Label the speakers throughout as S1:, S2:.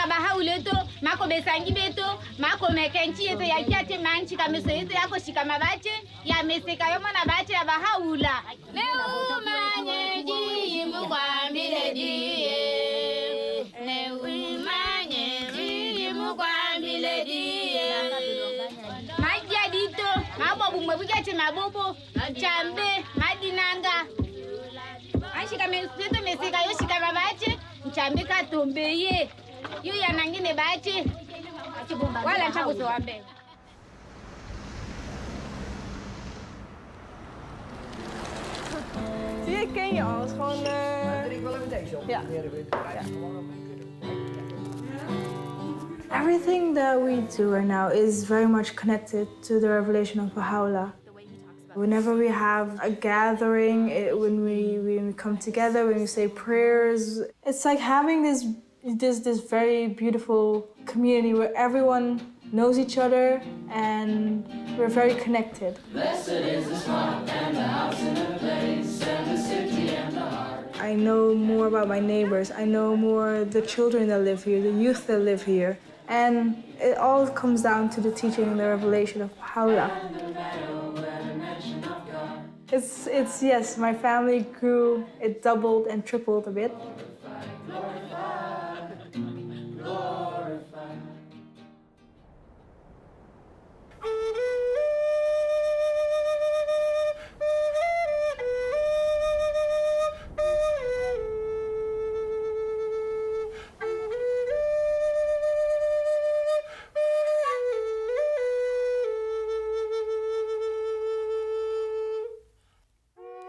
S1: Bahá'u'lláh to, mako besangi beto, mako mekenchi yeto ya kiate manchi kameso yeto yako shikama bache, ya meseka yomo na bache ya Bahá'u'lláh. Leo manye ji mukwambile diye. Leo manye ji mukwambile diye. Magia dito, mabo bumwe bugate mabobo, chambe, madinanga. Anshika meseto meseka yo shikama bache. Chambika tombeye yu ya nangine bache wala chakuzo wambe.
S2: Die ken je al, gewoon ja. Everything that we do right now is very much connected to the revelation of Bahá'u'lláh. Whenever we have a gathering, when we come together, when we say prayers, it's like having this very beautiful community where everyone knows each other and we're very connected. Blessed is the spot and the house and the place and the city and the heart. I know more about my neighbors. I know more the children that live here, the youth that live here. And it all comes down to the teaching and the revelation of Bahá'u'lláh. It's yes, my family grew, it doubled and tripled a bit.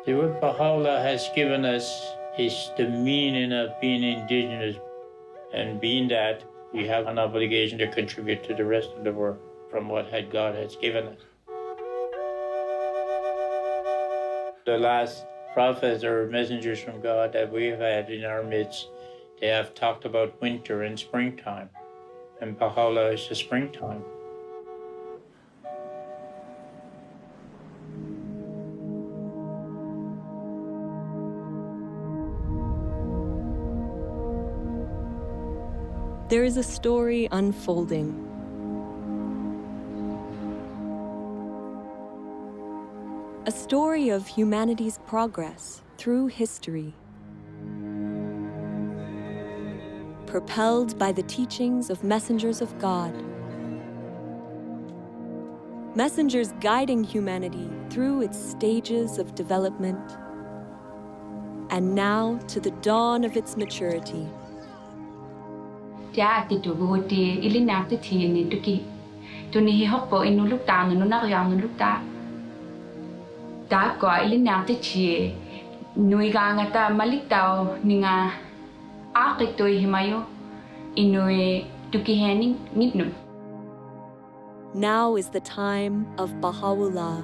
S3: What Bahá'u'lláh has given us is the meaning of being indigenous, and being that, we have an obligation to contribute to the rest of the world from what God has given us. The last prophets or messengers from God that we've had in our midst, they have talked about winter and springtime, and Bahá'u'lláh is the springtime.
S4: There is a story unfolding. A story of humanity's progress through history, propelled by the teachings of messengers of God. Messengers guiding humanity through its stages of development, and now to the dawn of its maturity.
S5: Ja titu buti ili nak ti ni tuki tu ni hoppo inu lukta no na yang no lukta ta ko ili nak ti nui ga ngata malik tao ninga akik to himayo inu tuki hening nitnu.
S4: Now is the time of Bahá'u'lláh,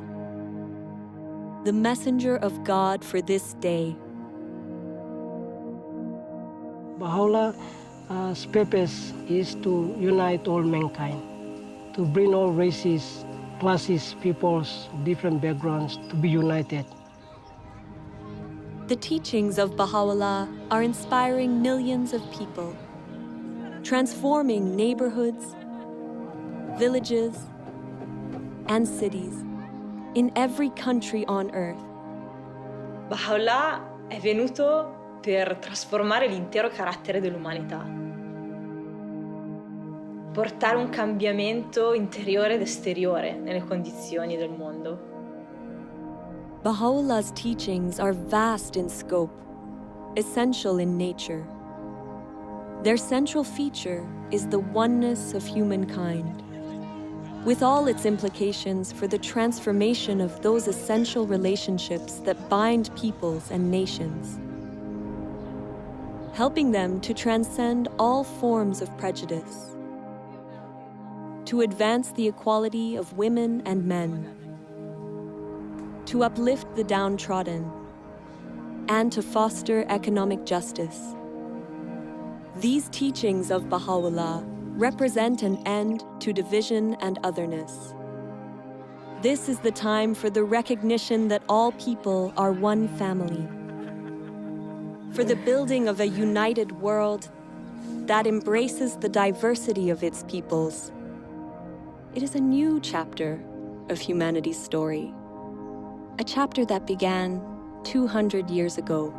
S4: the messenger of God for this day.
S6: Bahá'u'llah's purpose is to unite all mankind, to bring all races, classes, peoples, different backgrounds to be united.
S4: The teachings of Bahá'u'lláh are inspiring millions of people, transforming neighborhoods, villages, and cities in every country on earth.
S7: Bahá'u'lláh è venuto per trasformare l'intero carattere dell'umanità, portare un cambiamento interiore ed esteriore nelle condizioni del mondo.
S4: Bahá'u'llah's teachings are vast in scope, essential in nature. Their central feature is the oneness of humankind, with all its implications for the transformation of those essential relationships that bind peoples and nations, helping them to transcend all forms of prejudice, to advance the equality of women and men, to uplift the downtrodden, and to foster economic justice. These teachings of Bahá'u'lláh represent an end to division and otherness. This is the time for the recognition that all people are one family, for the building of a united world that embraces the diversity of its peoples. It is a new chapter of humanity's story, a chapter that began 200 years ago.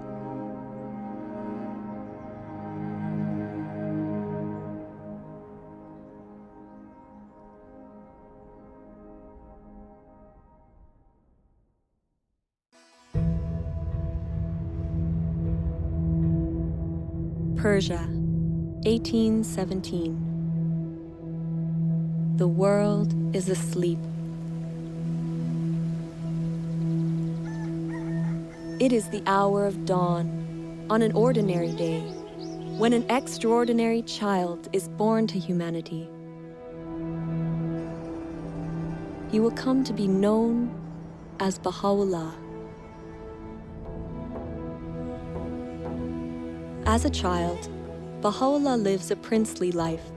S4: Persia, 1817. The world is asleep. It is the hour of dawn on an ordinary day, when an extraordinary child is born to humanity. He will come to be known as Bahá'u'lláh. As a child, Bahá'u'lláh lives a princely life.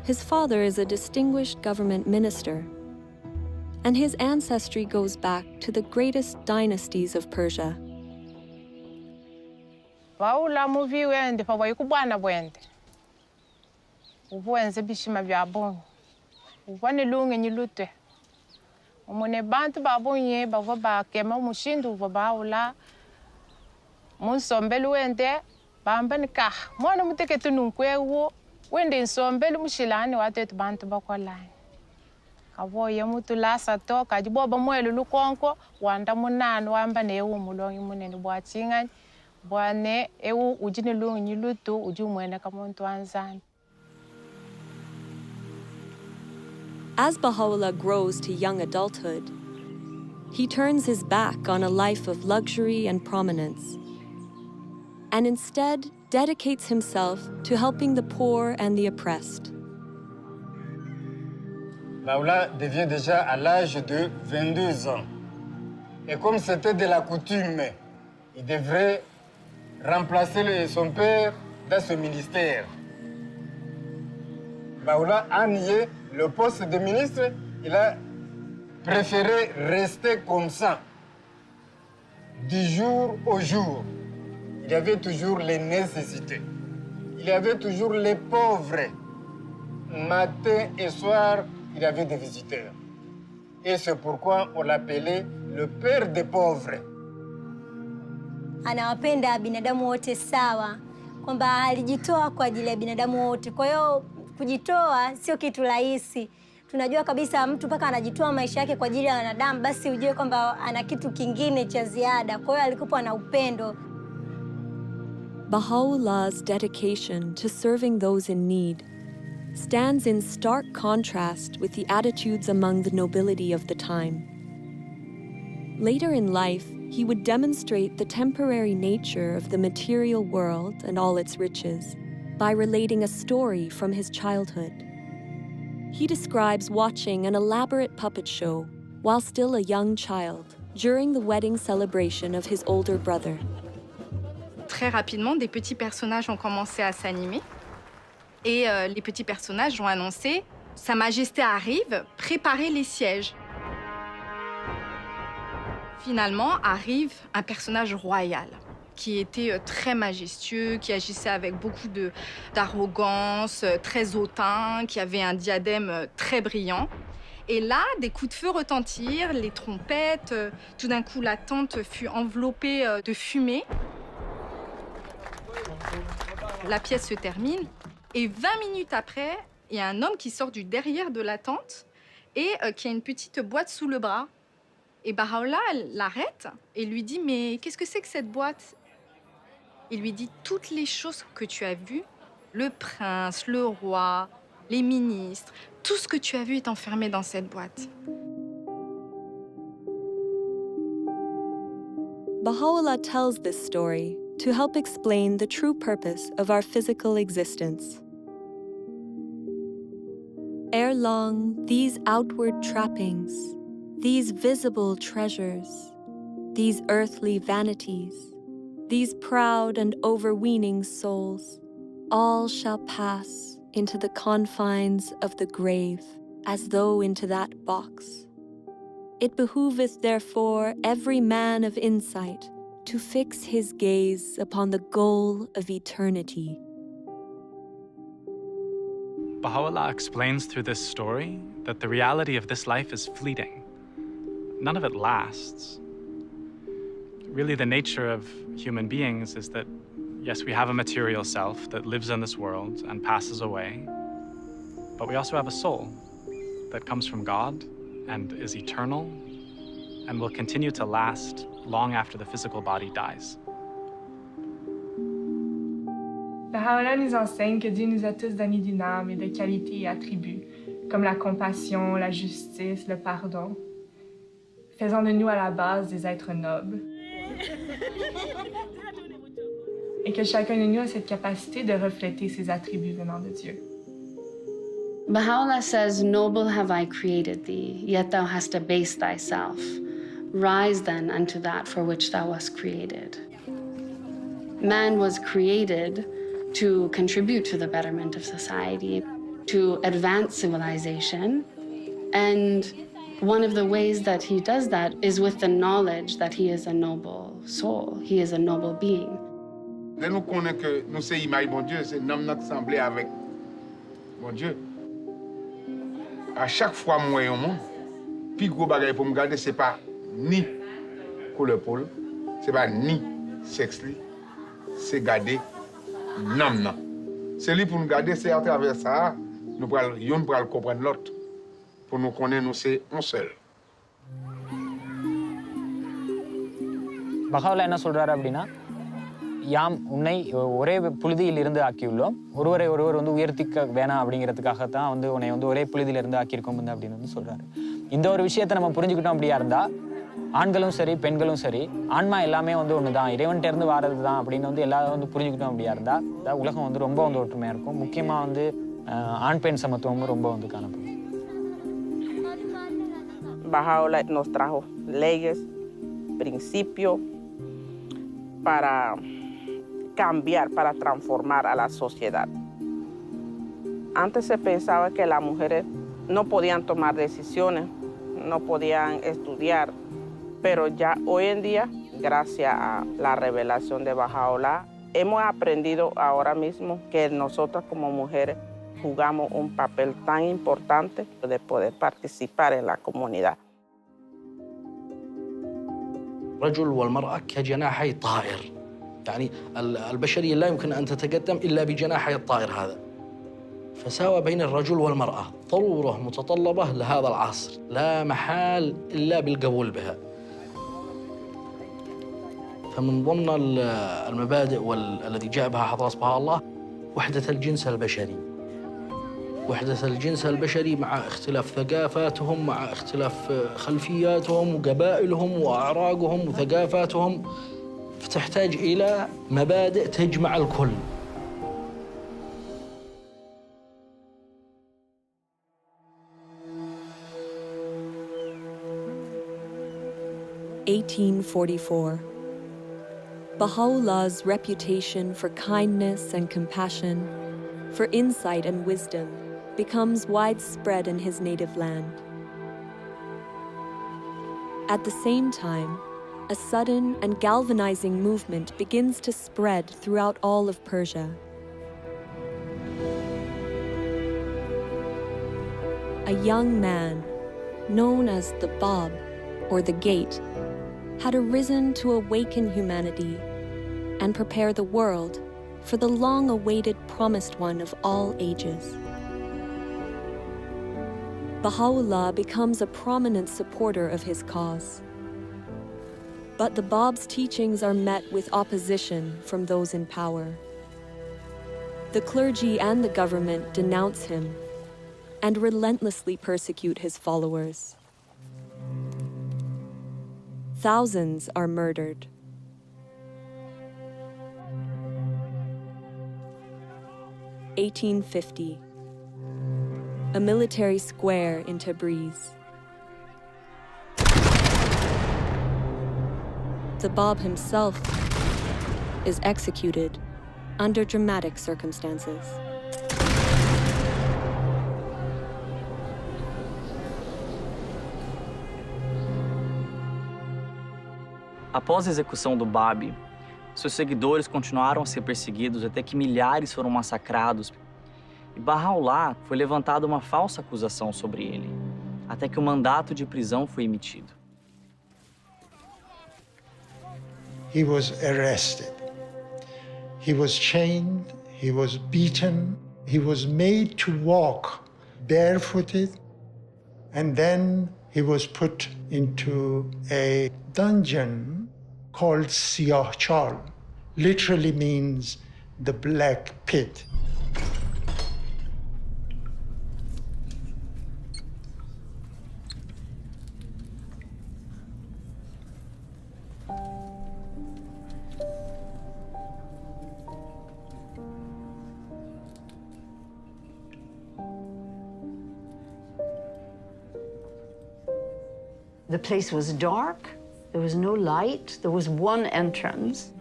S4: His father is a distinguished government minister, and his ancestry goes back to the greatest dynasties of Persia.
S8: Bahá'u'lláh muvi wende pa wayikubwana bwende. Ubuenze bishima bya bongo. Ubone lunge nyilute. Umone bantu babonye bava bakema umushindu uva Bahá'u'lláh. Munsombelu wende bamba nikah. Mwana muteketu nunkwewo wende insombelu mushilani watetu bantu bakwalani. Kaboye mutu lasa toka jiboba mwelu lukonko wanda munanu wamba newu mulongi munene bwachinga bwane ewu ujini lungi nyilutu ujumwene kamuntu anzani.
S4: As Bahá'u'lláh grows to young adulthood, he turns his back on a life of luxury and prominence, and instead dedicates himself to helping the poor and the oppressed.
S9: Bahá'u'lláh devient déjà à l'âge de 22 ans. Et comme c'était de la coutume, il devrait remplacer son père dans ce ministère. Bahá'u'lláh a nié le poste de ministre, il a préféré rester comme ça, du jour au jour. Il y avait toujours les nécessités. Il y avait toujours les pauvres. Matin et soir, il y avait des visiteurs. Et c'est pourquoi on l'appelait le père des pauvres.
S10: Anawapenda binadamu wote sawa, kwamba alijitoa kwa ajili ya binadamu wote. Kwa hiyo kujitoa sio kitu rahisi. Tunajua kabisa mtu mpaka anajitoa maisha yake kwa ajili ya wanadamu, basi ujue kwamba ana kitu kingine cha ziada. Kwa hiyo alikuwa na upendo.
S4: Baha'u'llah's dedication to serving those in need stands in stark contrast with the attitudes among the nobility of the time. Later in life, he would demonstrate the temporary nature of the material world and all its riches by relating a story from his childhood. He describes watching an elaborate puppet show while still a young child during the wedding celebration of his older brother.
S11: Très rapidement, des petits personnages ont commencé à s'animer. Et les petits personnages ont annoncé « Sa Majesté arrive, préparez les sièges ». Finalement, arrive un personnage royal qui était très majestueux, qui agissait avec beaucoup d'arrogance, très hautain, qui avait un diadème très brillant. Et là, des coups de feu retentirent, les trompettes. Tout d'un coup, la tente fut enveloppée de fumée. La pièce se termine et 20 minutes après, il y a un homme qui sort du derrière de la tente et qui a une petite boîte sous le bras. Et Bahá'u'lláh l'arrête et lui dit « Mais qu'est-ce que c'est que cette boîte ?» Il lui dit « Toutes les choses que tu as vues, le prince, le roi, les ministres, tout ce que tu as vu est enfermé dans cette boîte. »
S4: Bahá'u'lláh tells this story to help explain the true purpose of our physical existence. Ere long, these outward trappings, these visible treasures, these earthly vanities, these proud and overweening souls, all shall pass into the confines of the grave, as though into that box. It behooveth therefore every man of insight to fix his gaze upon the goal of eternity,
S12: Bahá'u'lláh explains through this story that the reality of this life is fleeting. None of it lasts. Really, the nature of human beings is that, yes, we have a material self that lives in this world and passes away, but we also have a soul that comes from God and is eternal and will continue to last long after the physical body dies.
S13: Bahá'u'lláh nous enseigne que Dieu nous a tous donné d'une âme et de qualités et attributs, comme la compassion, la justice, le pardon, faisant de nous à la base des êtres nobles. Et que chacun de nous a cette capacité de refléter ces attributs venant de Dieu.
S14: Bahá'u'lláh says, "Noble have I created thee, yet thou hast abased thyself. Rise then unto that for which thou wast created." Man was created to contribute to the betterment of society, to advance civilization, and one of the ways that he does that is with the knowledge that he is a noble soul, he is a noble being.
S15: Dès nous connaissons que nous sommes l'image de bon Dieu, c'est nous qui semblons avec bon Dieu. À chaque fois que je vois un monde, le plus gros bagage pour me garder, ce n'est pas ni couleur peau, ce n'est pas ni sexe, c'est garder l'âme. C'est lui pour nous garder, c'est à travers ça, nous pourrons comprendre l'autre. Pour nous connaître, nous sommes un seul.
S16: Baha'u'llah என்ன சொல்றாரு அப்படின்னா, யாம் உன்னை ஒரே புழுதியில் இருந்து ஆக்கியுள்ளோம், ஒருவரை ஒருவர் வந்து உயர்த்திக்க வேணாம் அப்படிங்கிறதுக்காகத்தான் வந்து உன்னை வந்து ஒரே புழுதியில இருந்து ஆக்கியிருக்கோம் அப்படின்னு வந்து சொல்றாரு. இந்த ஒரு விஷயத்தை நம்ம புரிஞ்சுக்கிட்டோம் அப்படியா இருந்தா, ஆண்களும் சரி பெண்களும் சரி, ஆன்மா எல்லாமே வந்து ஒண்ணுதான், இறைவன்கிட்ட இருந்து வாரது தான் அப்படின்னு வந்து எல்லாரும் வந்து புரிஞ்சுக்கிட்டோம் அப்படியா இருந்தா, உலகம் வந்து ரொம்ப வந்து ஒற்றுமையா இருக்கும். முக்கியமா வந்து ஆண் பெண் சமத்துவமும் ரொம்ப வந்து காணப்படும்.
S17: Bahá'u'lláh nos trajo leyes, principios para cambiar, para transformar a la sociedad. Antes se pensaba que las mujeres no podían tomar decisiones, no podían estudiar, pero ya hoy en día, gracias a la revelación de Bahá'u'lláh, hemos aprendido ahora mismo que nosotras como mujeres jugamos un papel tan importante de poder participar en la comunidad.
S18: الرجل والمرأة كجناحي طائر، يعني البشرية لا يمكن أن تتقدم إلا بجناحي الطائر هذا. فساوى بين الرجل والمرأة ضرورة متطلبة لهذا العصر، لا محال إلا بالقبول بها. فمن ضمن المبادئ والذي جاء بها حضرة بهاءالله وحدة الجنس البشري. وحدة الجنس البشري مع اختلاف ثقافاتهم، مع اختلاف خلفياتهم وقبائلهم وأعراقهم وثقافاتهم، فتحتاج إلى مبادئ تجمع الكل.
S4: (1844). Baha'u'llah's reputation for kindness and compassion, for insight and wisdom, becomes widespread in his native land. At the same time, a sudden and galvanizing movement begins to spread throughout all of Persia. A young man, known as the Bab, or the Gate, had arisen to awaken humanity and prepare the world for the long-awaited promised one of all ages. Baha'u'llah becomes a prominent supporter of his cause. But the Bab's teachings are met with opposition from those in power. The clergy and the government denounce him and relentlessly persecute his followers. Thousands are murdered. (1850). A military square in Tabriz. The Bab himself is executed under dramatic circumstances.
S19: Após a execução do Bab, seus seguidores continuaram a ser perseguidos até que milhares foram massacrados. E Bahá'u'lláh foi levantada uma falsa acusação sobre ele, até que o mandato de prisão foi emitido.
S20: He was arrested. He was chained, he was beaten, he was made to walk barefooted, and then he was put into a dungeon called Siyahchal, literally means the black pit.
S21: The place was dark, there was no light, there was one entrance.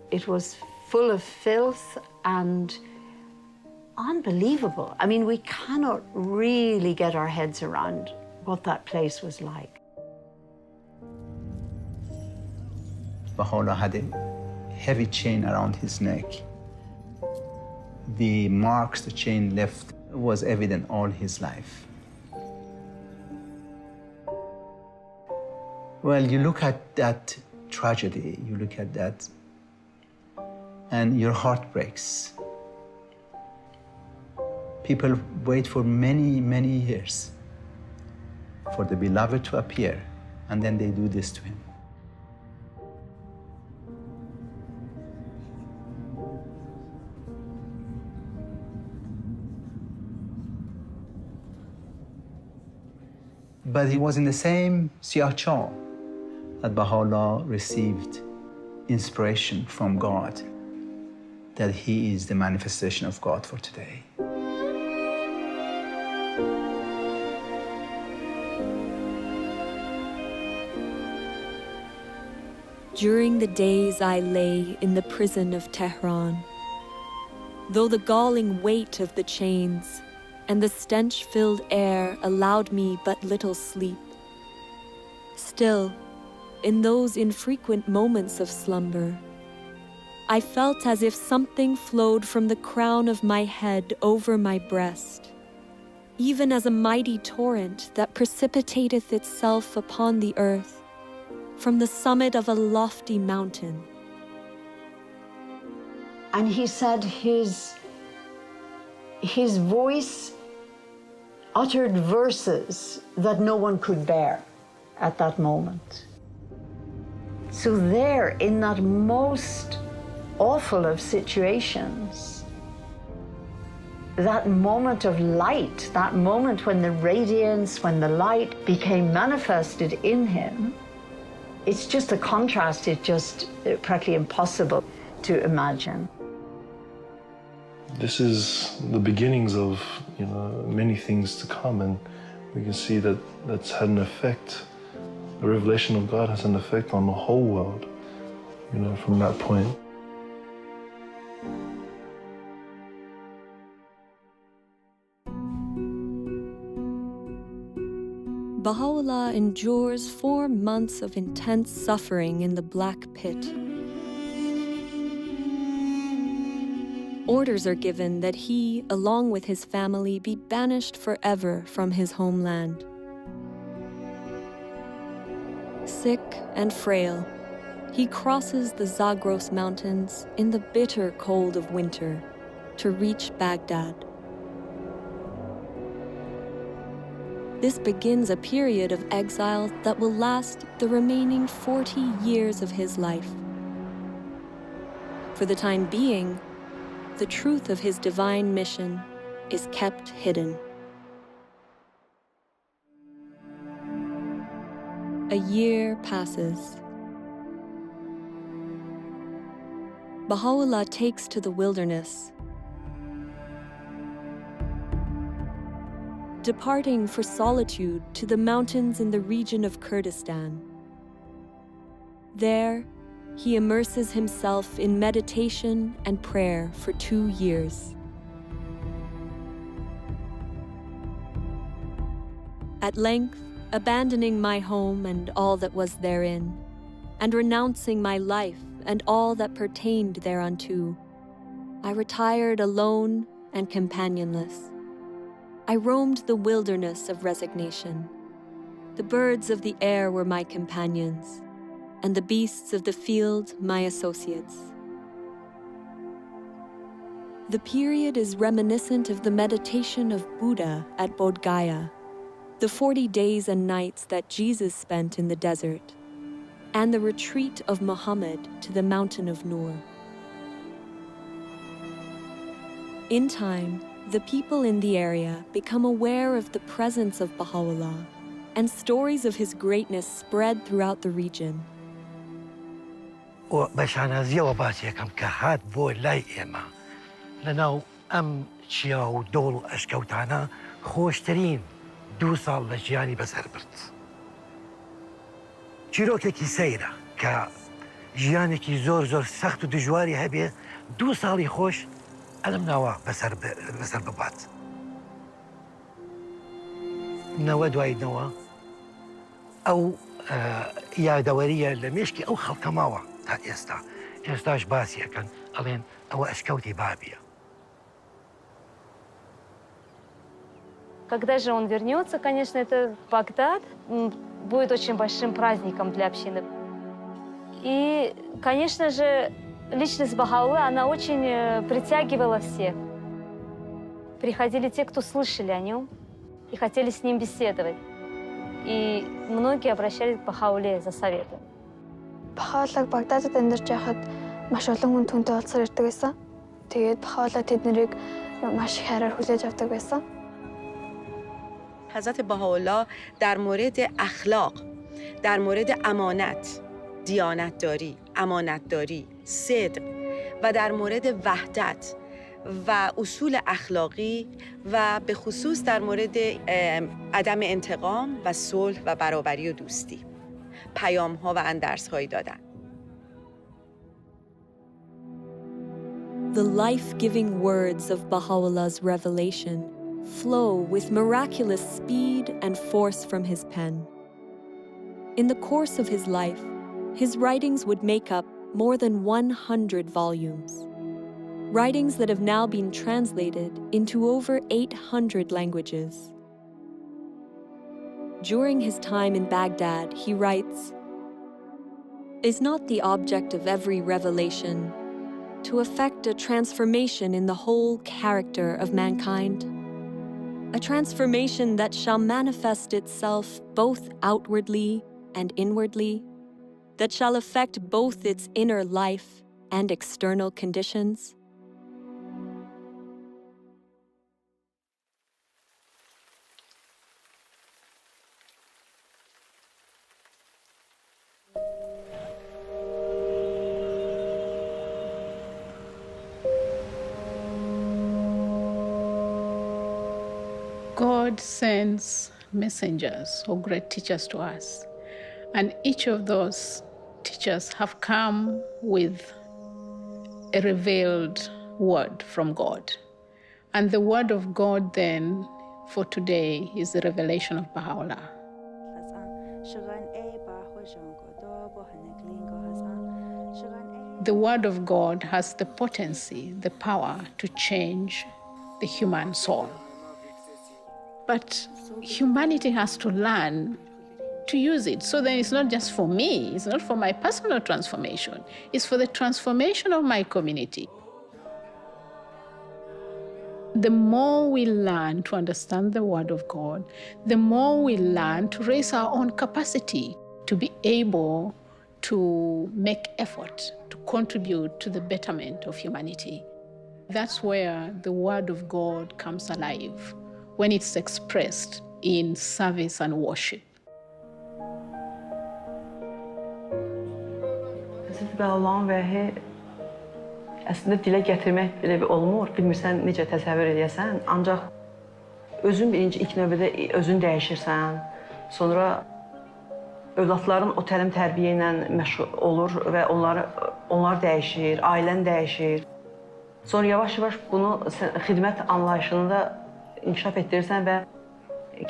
S21: It was full of filth and unbelievable. I mean, we cannot really get our heads around what that place was like.
S22: Bahá'u'lláh had a heavy chain around his neck. The marks the chain left was evident all his life. Well, you look at that tragedy, you look at that, and your heart breaks. People wait for many, many years for the beloved to appear, and then they do this to him. But he was in the same Siyahchal that Bahá'u'lláh received inspiration from God, that he is the manifestation of God for today.
S4: During the days I lay in the prison of Tehran, though the galling weight of the chains and the stench-filled air allowed me but little sleep, still, in those infrequent moments of slumber, I felt as if something flowed from the crown of my head over my breast, even as a mighty torrent that precipitateth itself upon the earth from the summit of a lofty mountain.
S21: And he said his voice uttered verses that no one could bear at that moment. So there, in that most awful of situations, that moment of light, that moment when the radiance, when the light became manifested in him, it's just a contrast, it's just practically impossible to imagine.
S23: This is the beginnings of, many things to come, and we can see that that's had an effect. The revelation of God has an effect on the whole world, from that point.
S4: Bahá'u'lláh endures 4 months of intense suffering in the Black Pit. Orders are given that he, along with his family, be banished forever from his homeland. Sick and frail, he crosses the Zagros Mountains in the bitter cold of winter to reach Baghdad. This begins a period of exile that will last the remaining 40 years of his life. For the time being, the truth of his divine mission is kept hidden. A year passes. Bahá'u'lláh takes to the wilderness, departing for solitude to the mountains in the region of Kurdistan. There, he immerses himself in meditation and prayer for 2 years. At length, abandoning my home and all that was therein, and renouncing my life and all that pertained thereunto, I retired alone and companionless. I roamed the wilderness of resignation. The birds of the air were my companions, and the beasts of the field my associates. The period is reminiscent of the meditation of Buddha at Bodh Gaya, the 40 days and nights that Jesus spent in the desert, and the retreat of Muhammad to the mountain of Nur. In time, the people in the area become aware of the presence of Baha'u'lláh, and stories of his greatness spread throughout the region.
S1: وبشانازية وباسية كم كهات بو لاي إما لناو أم شياو دول أشكوتانا خوشترين دو صال لجياني بسر برت چیروکێکی سەیرە کە ژیانێکی زۆر زۆر سەخت و دژواری هەبێ دوو ساڵی خۆش ئەلم ناوە بەسەر ببات. نەوە دوای نەوە ئەو یادەوەریە لە مێشکی ئەو خەڵکە ماوە تا ئێستا. ئێستاش باسی ئەکەن ئەڵێن ئەوە ئەشکەوتی بابیە.
S2: Когда же он вернется, конечно, это Багдад будет очень большим праздником для общины. И, конечно же, личность Баха'у'лláh, она очень притягивала всех. Приходили те, кто слышали о нем и хотели с ним беседовать. И многие обращались к Баха'у'лláh за советом.
S3: Баха'у'ллааг Багдадад амьдарч байхад маш олон хүн түүнтэй уулзсаар ирдэг байсан. Тэгээд Баха'у'лláh тэднийг маш их хайраар хүлээж авдаг байсан.
S24: حضرت بهاءالله در مورد اخلاق، در مورد امانت، دیانتداری، امانتداری، صدق و در مورد وحدت و اصول اخلاقی و به خصوص در مورد عدم انتقام و صلح و برابری و دوستی پیام‌ها و اندرس‌هایی دادن.
S4: The life-giving words of Baha'u'llah's revelation flow with miraculous speed and force from his pen. In the course of his life, his writings would make up more than 100 volumes. Writings that have now been translated into over 800 languages. During his time in Baghdad, he writes, "Is not the object of every revelation to effect a transformation in the whole character of mankind? A transformation that shall manifest itself both outwardly and inwardly, that shall affect both its inner life and external conditions?"
S8: God sends messengers or great teachers to us, and each of those teachers have come with a revealed word from God. And the word of God then for today is the revelation of Baha'u'lláh. The word of God has the potency, the power to change the human soul. But humanity has to learn to use it. So then it's not just for me, it's not for my personal transformation, it's for the transformation of my community. The more we learn to understand the Word of God, the more we learn to raise our own capacity to be able to make effort to contribute to the betterment of humanity. That's where the Word of God comes alive, when it's expressed in service and worship.
S25: Allah'ın vəhi əslində dilə gətirmək belə bir olmur. Bilmirsən necə təsəvvür edəsən. Ancaq özün birinci ilk növbədə özün dəyişirsən. Sonra övladların o təlim tərbiyə ilə məşğul olur və onlar dəyişir, ailən dəyişir. Sonra yavaş-yavaş bunu xidmət anlayışını da inkişaf etdirirsən və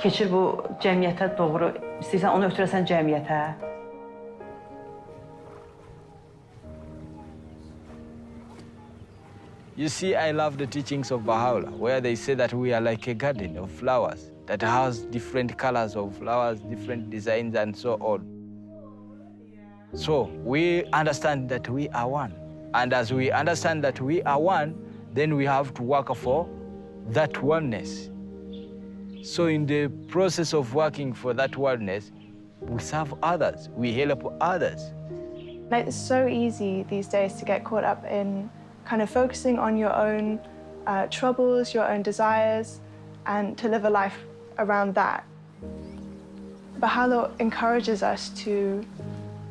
S25: keçir bu cəmiyyətə doğru. İstəyirsən onu ötürəsən cəmiyyətə.
S5: You see, I love the teachings of Bahá'u'lláh, where they say that we are like a garden of flowers that has different colors of flowers, different designs, and so on. So we understand that we are one. And as we understand that we are one, then we have to work for that oneness. So in the process of working for that oneness, we serve others, we help others.
S13: It's so easy these days to get caught up in kind of focusing on your own troubles, your own desires, and to live a life around that. Bahá'u'lláh encourages us to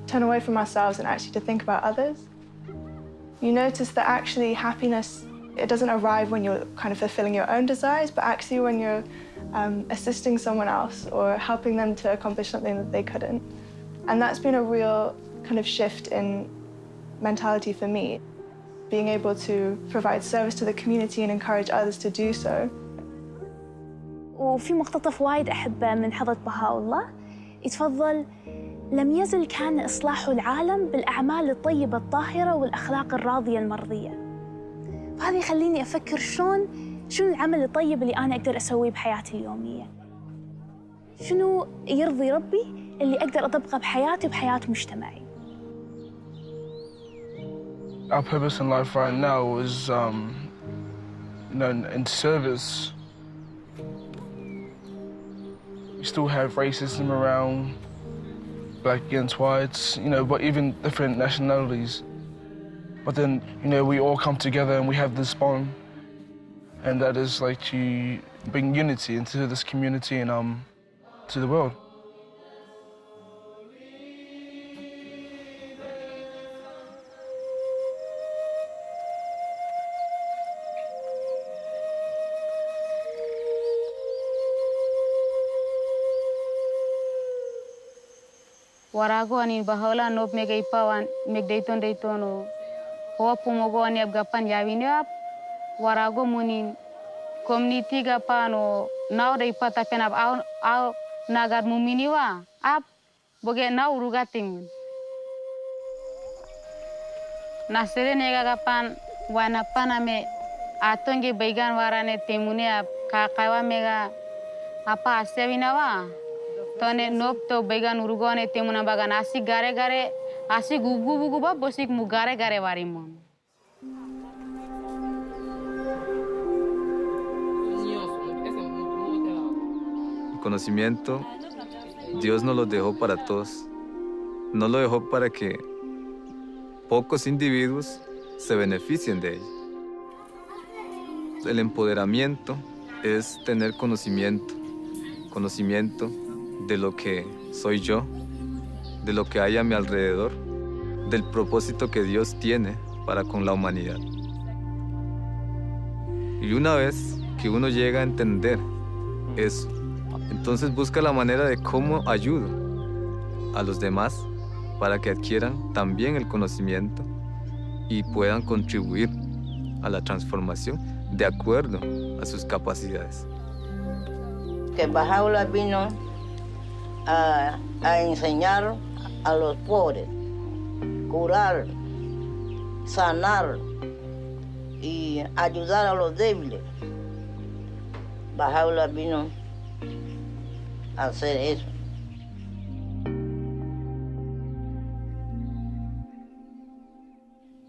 S13: turn away from ourselves and actually to think about others. You notice that actually happiness, it doesn't arrive when you're kind of fulfilling your own desires, but actually when you're assisting someone else or helping them to accomplish something that they couldn't. And that's been a real kind of shift in mentality for me, being able to provide service to the community and encourage others to do so.
S6: وفي مقتطف وايد أحبه من حضرة بهاءالله يتفضل: لم يزل كان إصلاح العالم بالأعمال الطيبة الطاهرة والأخلاق الراضية المرضية. وهذا يخليني أفكر شنو العمل الطيب اللي أنا أقدر أسويه بحياتي اليومية. شنو يرضي ربي اللي أقدر أطبقه بحياتي وبحياة مجتمعي.
S7: Our purpose in life right now is, in service. We still have racism around, black against whites, but even different nationalities. But then, we all come together and we have this bond, and that is like to bring unity into this community and to the world.
S9: Warago ani Bahá'u'lláh nop mega ipawan meg daytono hopu mogo ani abgapan yawinap warago munin community gapano now day pata penap au nagar muminiwa ap boge now rugating nasere nega gapan wana paname atonge baigan warane temune ap kakawa mega apa asewinawa tone nop to began urugone temuna bagan asi gare asi gugu ba bosik mu gare warimon.
S10: El conocimiento Dios nos lo dejó para todos. No lo dejó para que pocos individuos se beneficien de él. El empoderamiento es tener conocimiento de lo que soy yo, de lo que hay a mi alrededor, del propósito que Dios tiene para con la humanidad. Y una vez que uno llega a entender eso, entonces busca la manera de cómo ayudo a los demás para que adquieran también el conocimiento y puedan contribuir a la transformación de acuerdo a sus capacidades.
S26: Que Bahá'u'lláh vino a enseñar a los pobres, curar, sanar y ayudar a los débiles. Bahá'u'lláh vino a hacer eso.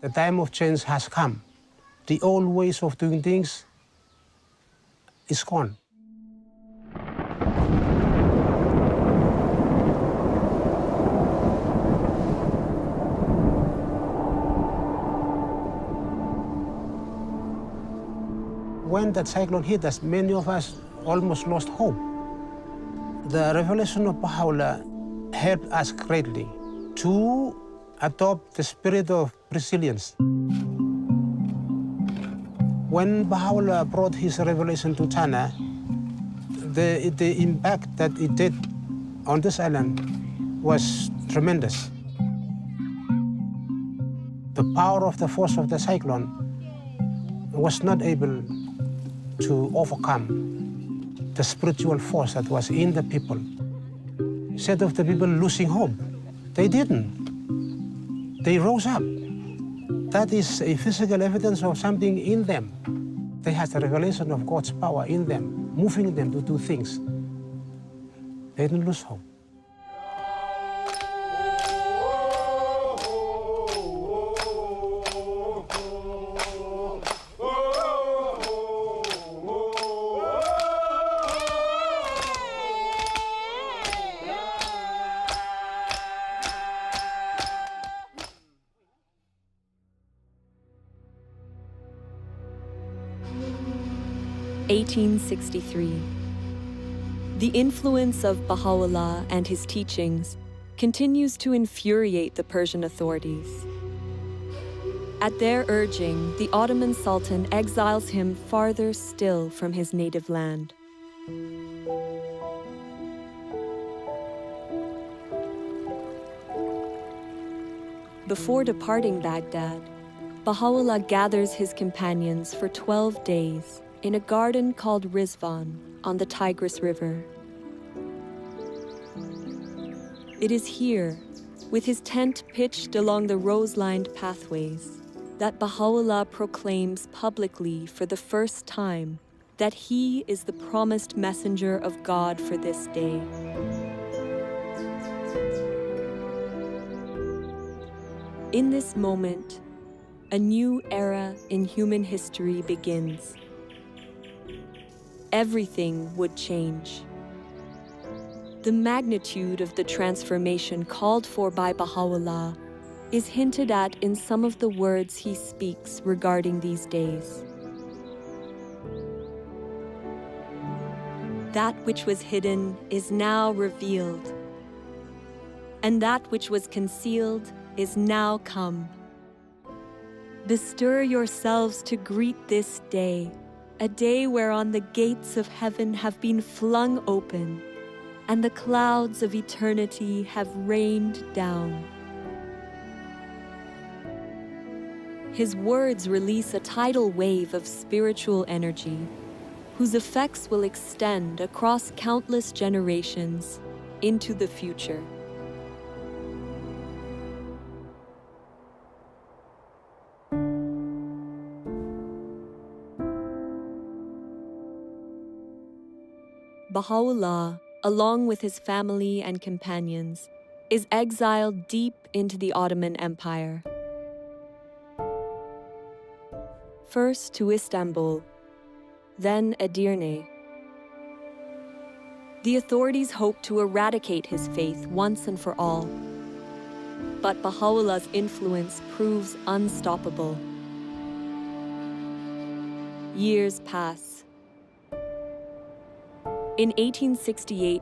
S27: The time of change has come. The old ways of doing things is gone. When that cyclone hit us, many of us almost lost hope. The revelation of Bahá'u'lláh helped us greatly to adopt the spirit of resilience. When Bahá'u'lláh brought his revelation to China, the impact that it did on this island was tremendous. The power of the force of the cyclone was not able to overcome the spiritual force that was in the people. Instead of the people losing hope, they didn't. They rose up that is a physical evidence of something in them. They have the revelation of God's power in them, moving them to do things. They don't lose hope.
S4: (1863). The influence of Baha'u'lláh and his teachings continues to infuriate the Persian authorities. At their urging, the Ottoman Sultan exiles him farther still from his native land. Before departing Baghdad, Baha'u'lláh gathers his companions for 12 days in a garden called Rizwan on the Tigris River. It is here, with his tent pitched along the rose-lined pathways, that Baha'u'lláh proclaims publicly for the first time that he is the promised messenger of God for this day. In this moment, a new era in human history begins. Everything would change. The magnitude of the transformation called for by Baha'u'lláh is hinted at in some of the words he speaks regarding these days. That which was hidden is now revealed, and that which was concealed is now come. Bestir yourselves to greet this day, a day whereon the gates of heaven have been flung open, and the clouds of eternity have rained down. His words release a tidal wave of spiritual energy, whose effects will extend across countless generations into the future. Baha'u'lláh, along with his family and companions, is exiled deep into the Ottoman Empire. First to Istanbul, then Edirne. The authorities hope to eradicate his faith once and for all. But Baha'u'llah's influence proves unstoppable. Years pass. In 1868,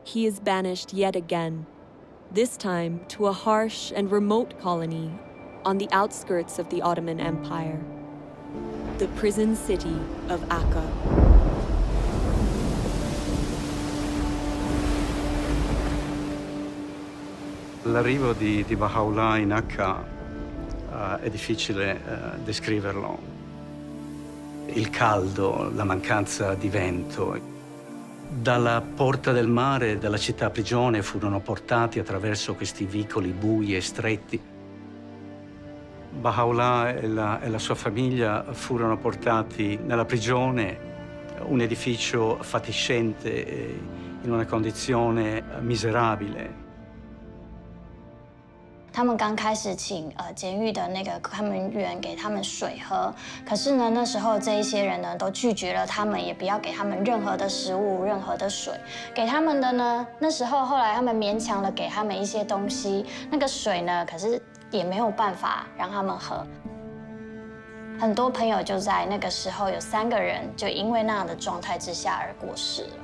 S4: he is banished yet again, this time to a harsh and remote colony on the outskirts of the Ottoman Empire, the prison city of Akka.
S11: L'arrivo di Baha'u'lláh in Akka è difficile descriverlo. Il caldo, la mancanza di vento. Dalla porta del mare, dalla città prigione, furono portati attraverso questi vicoli bui e stretti. Baha'u'lláh e la sua famiglia furono portati nella prigione, un edificio fatiscente, in una condizione miserabile.
S12: 他们刚开始请监狱的那个看门员给他们水喝，可是呢，那时候这一些人呢都拒绝了他们，也不要给他们任何的食物、任何的水。给他们的呢，那时候后来他们勉强的给他们一些东西，那个水呢，可是也没有办法让他们喝。很多朋友就在那个时候有3个人就因为那样的状态之下而过世了。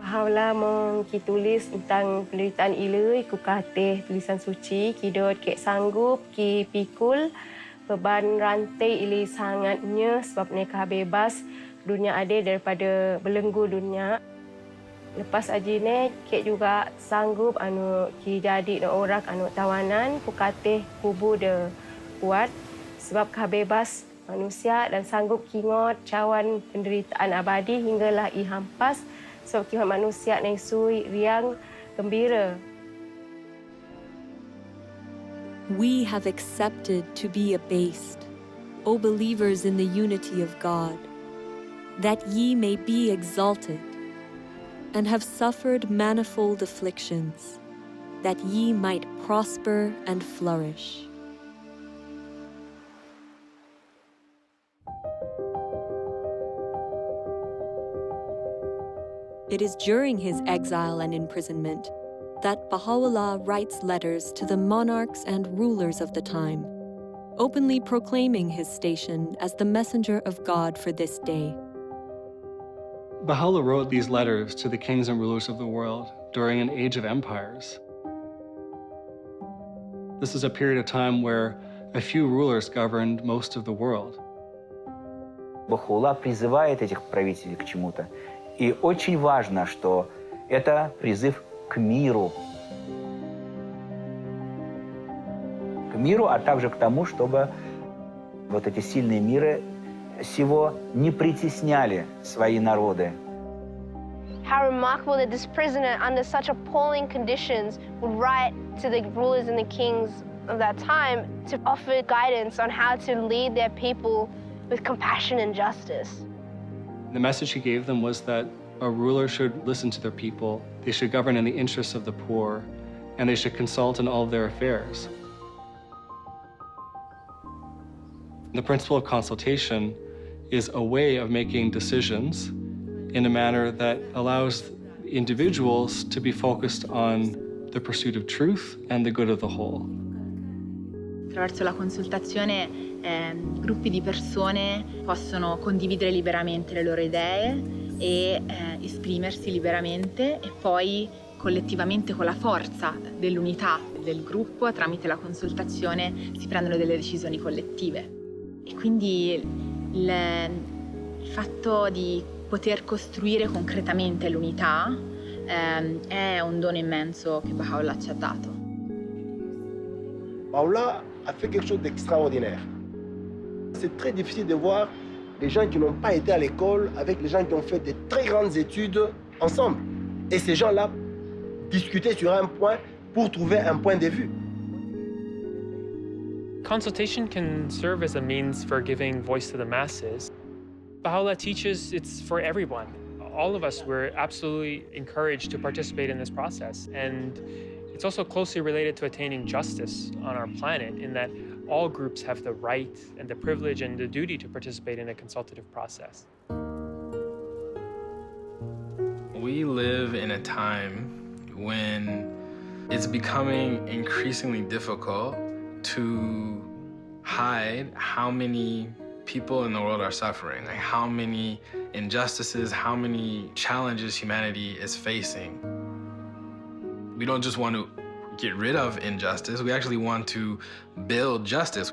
S14: Baha'u'lláh tulis tentang penderitaan ilui, ku katih tulisan suci, kidot kek sanggup, ki pikul, beban rantai ilui sangatnya sebab mereka bebas, dunia adil daripada belenggu dunia. Lepas ajine, kek juga sanggup ki jadi orang tawanan, ku katih kubur de kuat sebab bebas manusia dan sanggup kingot cawan penderitaan abadi hinggalah i hampas. Sebab kita manusia yang sui, riang, gembira.
S4: we have accepted to be abased, O believers in the unity of God, that ye may be exalted, and have suffered manifold afflictions, that ye might prosper and flourish. It is during his exile and imprisonment that Baha'u'lláh writes letters to the monarchs and rulers of the time, openly proclaiming his station as the messenger of God for this day.
S15: Baha'u'lláh wrote these letters to the kings and rulers of the world during an age of empires. This is a period of time where a few rulers governed most of the world.
S16: Баха'у'лláh призывает этих правителей к чему-то. И очень важно, что это призыв к миру. К миру, а также к тому, чтобы вот эти сильные миры сего не притесняли свои народы.
S17: How remarkable that this prisoner, under such appalling conditions, would write to the rulers and the kings of that time to offer guidance on how to lead their people with compassion and justice.
S15: The message he gave them was that a ruler should listen to their people, they should govern in the interests of the poor, and they should consult in all of their affairs. The principle of consultation is a way of making decisions in a manner that allows individuals to be focused on the pursuit of truth and the good of the whole.
S18: Attraverso la consultazione gruppi di persone possono condividere liberamente le loro idee e esprimersi liberamente e poi collettivamente con la forza dell'unità del gruppo tramite la consultazione si prendono delle decisioni collettive. E quindi il fatto di poter costruire concretamente l'unità è un dono immenso che Baha'u'lláh ci ha dato.
S19: Baha'u'lláh a fait quelque chose d'extraordinaire. C'est très difficile de voir les gens qui n'ont pas été à l'école avec les gens qui ont fait de très grandes études ensemble. Et ces gens-là discuter sur un point pour trouver un point de vue.
S20: Consultation can serve as a means for giving voice to the masses. Baha'u'lláh teaches it's for everyone. All of us, we're absolutely encouraged to participate in this process. And it's also closely related to attaining justice on our planet in that all groups have the right and the privilege and the duty to participate in a consultative process.
S22: We live in a time when it's becoming increasingly difficult to hide how many people in the world are suffering, like how many injustices, how many challenges humanity is facing. We don't just want to get rid of injustice, we actually want to build justice.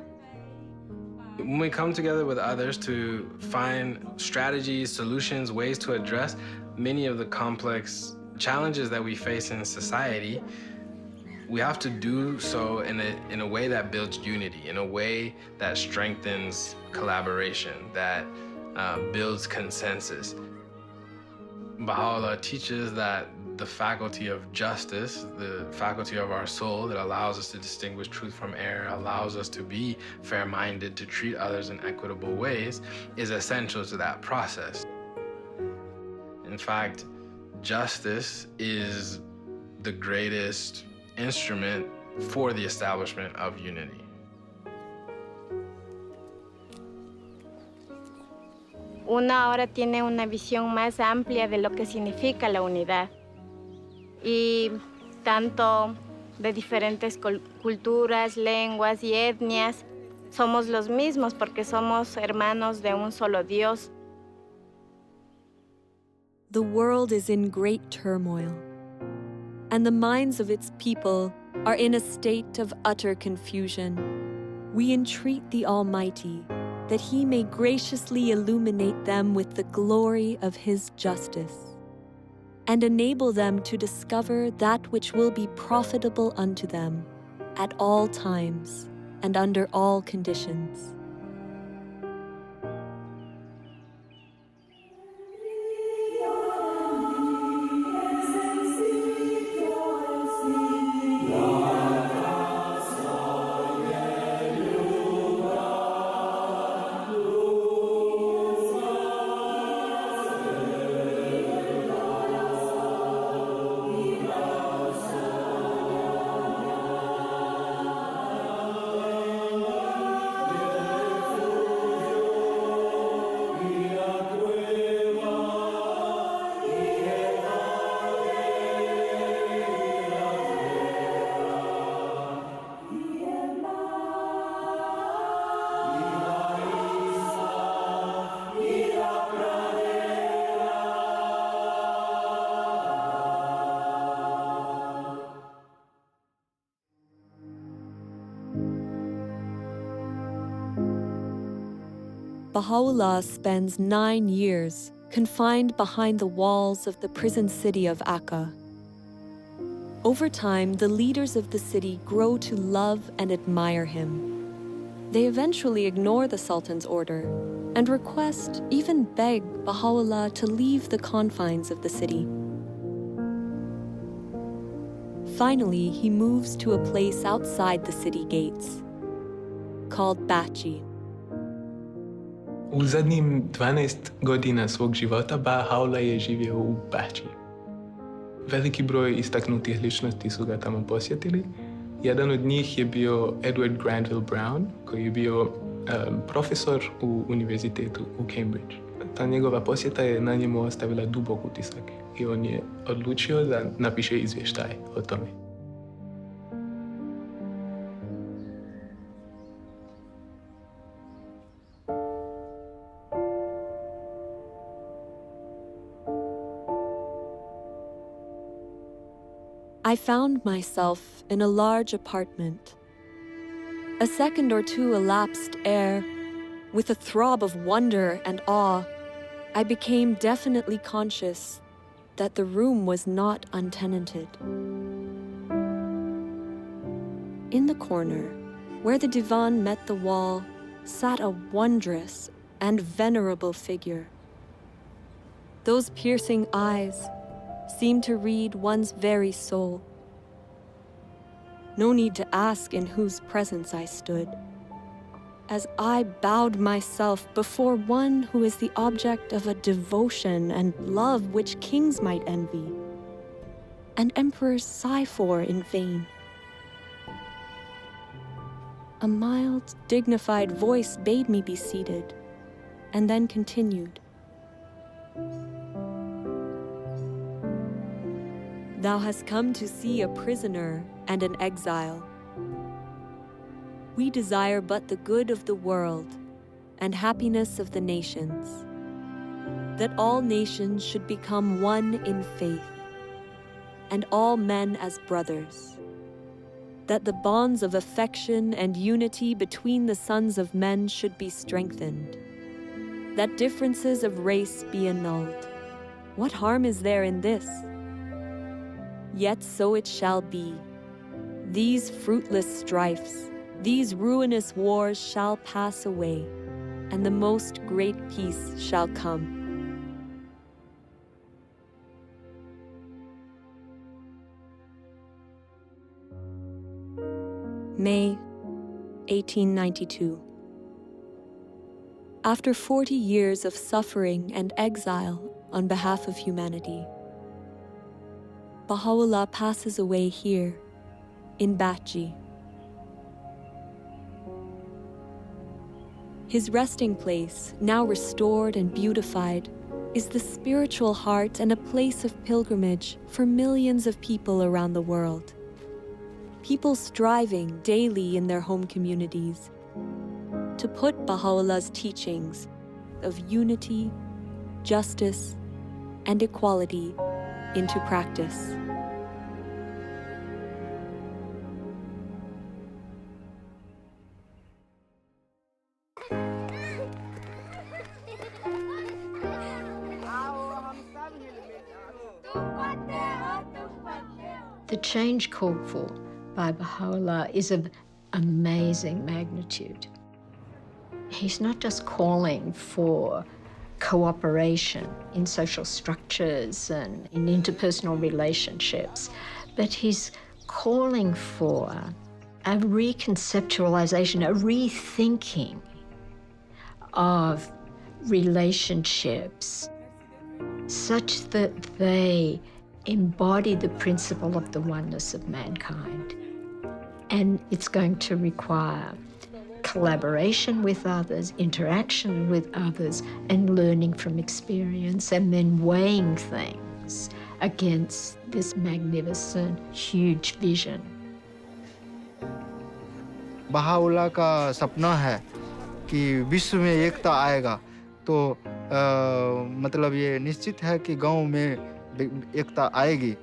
S22: When we come together with others to find strategies, solutions, ways to address many of the complex challenges that we face in society, we have to do so in a way that builds unity, in a way that strengthens collaboration, that builds consensus. Baha'u'lláh teaches that the faculty of justice, the faculty of our soul that allows us to distinguish truth from error, allows us to be fair-minded, to treat others in equitable ways, is essential to that process. In fact, justice is the greatest instrument for the establishment of unity.
S9: Uno ahora tiene una visión más amplia de lo que significa la unidad. Y tanto de diferentes culturas, lenguas y etnias, somos los mismos porque somos hermanos de un solo Dios.
S4: The world is in great turmoil, and the minds of its people are in a state of utter confusion. We entreat the Almighty that He may graciously illuminate them with the glory of His justice, and enable them to discover that which will be profitable unto them at all times and under all conditions. Bahá'u'lláh spends 9 years confined behind the walls of the prison city of Akka. Over time, the leaders of the city grow to love and admire him. They eventually ignore the Sultan's order and request, even beg, Bahá'u'lláh to leave the confines of the city. Finally, he moves to a place outside the city gates, called Bachi.
S1: U zadnjim 12 godina svog života Bahá'u'lláh je živio u Bachi. Veliki broj istaknutih ličnosti su ga tamo posjetili. Jedan od njih je bio Edward Granville Brown, koji je bio profesor u univerzitetu u Cambridge. Ta njegova posjeta je na njemu ostavila dubok utisak i on je odlučio da napiše izvještaj o tome.
S4: I found myself in a large apartment. A second or two elapsed ere, with a throb of wonder and awe, I became definitely conscious that the room was not untenanted. In the corner, where the divan met the wall, sat a wondrous and venerable figure. Those piercing eyes seemed to read one's very soul. No need to ask in whose presence I stood, as I bowed myself before one who is the object of a devotion and love which kings might envy, and emperors sigh for in vain. A mild, dignified voice bade me be seated, and then continued. Thou hast come to see a prisoner and an exile. We desire but the good of the world and happiness of the nations, that all nations should become one in faith, and all men as brothers, that the bonds of affection and unity between the sons of men should be strengthened, that differences of race be annulled. What harm is there in this? Yet so it shall be. These fruitless strifes, these ruinous wars shall pass away, and the most great peace shall come. May 1892. After 40 years of suffering and exile on behalf of humanity, Bahá'u'lláh passes away here, in Bachi. His resting place, now restored and beautified, is the spiritual heart and a place of pilgrimage for millions of people around the world. People striving daily in their home communities to put Bahá'u'llah's teachings of unity, justice, and equality into practice.
S2: The change called for by Bahá'u'lláh is of amazing magnitude. He's not just calling for cooperation in social structures and in interpersonal relationships, but he's calling for a reconceptualization, a rethinking of relationships such that they embody the principle of the oneness of mankind. And it's going to require collaboration with others, interaction with others, and learning from experience, and then weighing things against this magnificent, huge vision.
S3: Baha'u'llah का सपना है कि विश्व में एकता आएगा, तो मतलब ये निश्चित है कि गांव में एकता आएगी।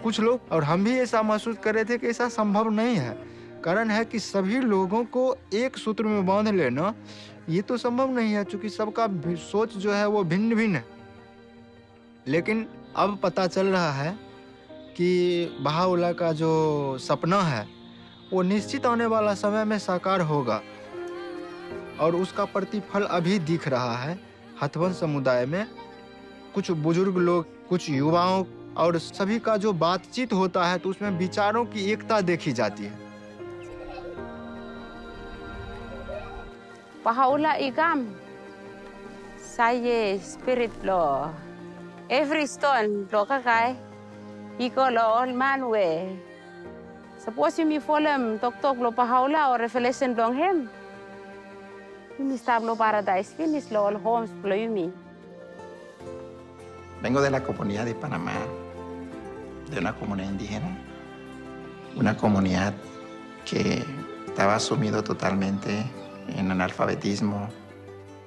S3: कुछ लोग और हम भी ऐसा महसूस कर रहे थे कि ऐसा संभव नहीं है। कारण है कि सभी लोगों को एक सूत्र में बांध लेना ये तो संभव नहीं है, क्योंकि सबका सोच जो है वो भिन्न भिन्न है। लेकिन अब पता चल रहा है कि बहाउल्लाह का जो सपना है वो निश्चित आने वाला समय में साकार होगा, और उसका प्रतिफल अभी दिख रहा है हथवंश समुदाय में। कुछ बुजुर्ग लोग, कुछ युवाओं और सभी का जो बातचीत होता है तो उसमें विचारों की एकता देखी जाती है।
S5: Bahá'u'lláh igam saya spirit lo every stone lo kakai iko lo all man we suppose you me follow tok lo Bahá'u'lláh or revelation long him you stab lo paradise finish lo all homes lo you me.
S8: Vengo de la comunidad de Panamá, de una comunidad indígena, una comunidad que estaba sumido totalmente en analfabetismo,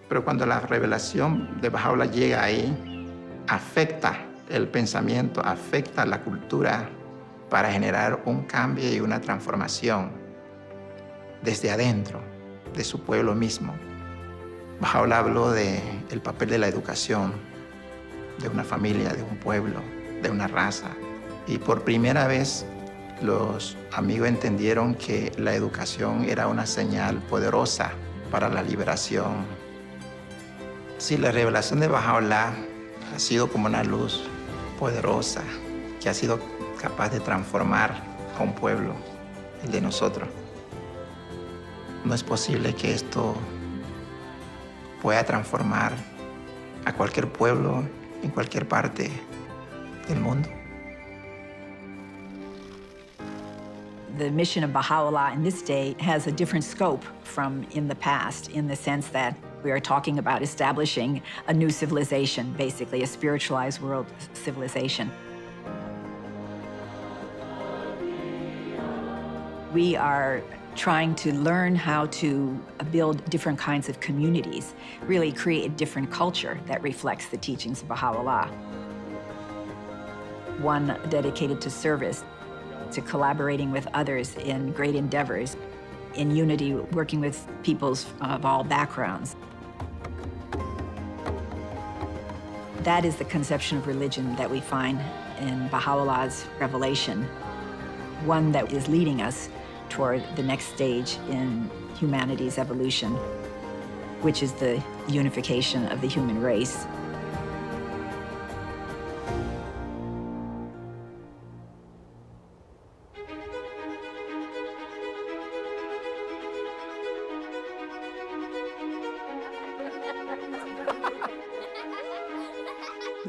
S8: pero cuando la revelación de Bahá'u'lláh llega ahí, afecta el pensamiento, afecta la cultura para generar un cambio y una transformación desde adentro, de su pueblo mismo. Bahá'u'lláh habló del papel de la educación, de una familia, de un pueblo, de una raza, y por primera vez los amigos entendieron que la educación era una señal poderosa para la liberación. Sí, la revelación de Bahá'u'lláh ha sido como una luz poderosa que ha sido capaz de transformar a un pueblo, el de nosotros. No es posible que esto pueda transformar a cualquier pueblo en cualquier parte del mundo.
S13: The mission of Baha'u'lláh in this day has a different scope from in the past, in the sense that we are talking about establishing a new civilization, basically a spiritualized world civilization. We are trying to learn how to build different kinds of communities, really create a different culture that reflects the teachings of Baha'u'lláh. One dedicated to service, to collaborating with others in great endeavors, in unity, working with peoples of all backgrounds. That is the conception of religion that we find in Baha'u'llah's revelation, one that is leading us toward the next stage in humanity's evolution, which is the unification of the human race.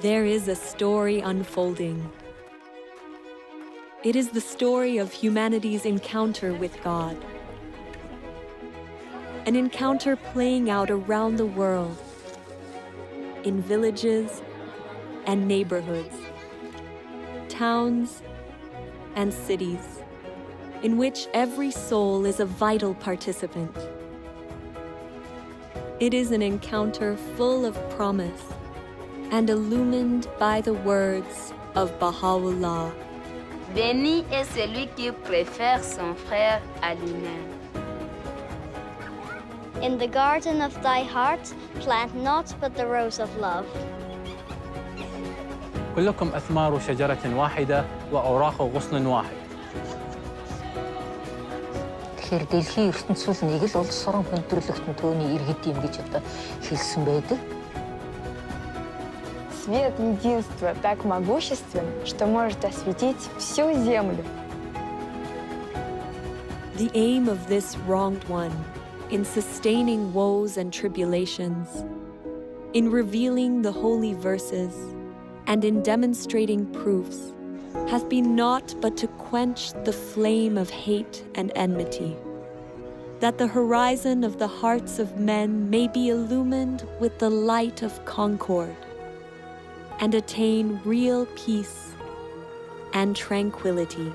S4: There is a story unfolding. It is the story of humanity's encounter with God. An encounter playing out around the world, in villages and neighborhoods, towns and cities, in which every soul is a vital participant. It is an encounter full of promise and illumined by the words of Baha'u'lláh.
S5: Béni est celui qui préfère son frère à lui-même.
S12: In the garden of thy heart, plant not but the rose of love.
S21: كلكم أثمار شجرة واحدة وأوراق غصن واحد.
S23: Тэгэхээр дэлхийн ертөнцийн нэг л улс орон хүндрэлтэн төөний иргэд юм гэж одоо хэлсэн байдаг.
S24: Свет единства так могуществен, что может осветить всю землю.
S4: The aim of this wronged one, in sustaining woes and tribulations, in revealing the holy verses, and in demonstrating proofs, hath been naught but to quench the flame of hate and enmity, that the horizon of the hearts of men may be illumined with the light of concord, and attain real peace and tranquility.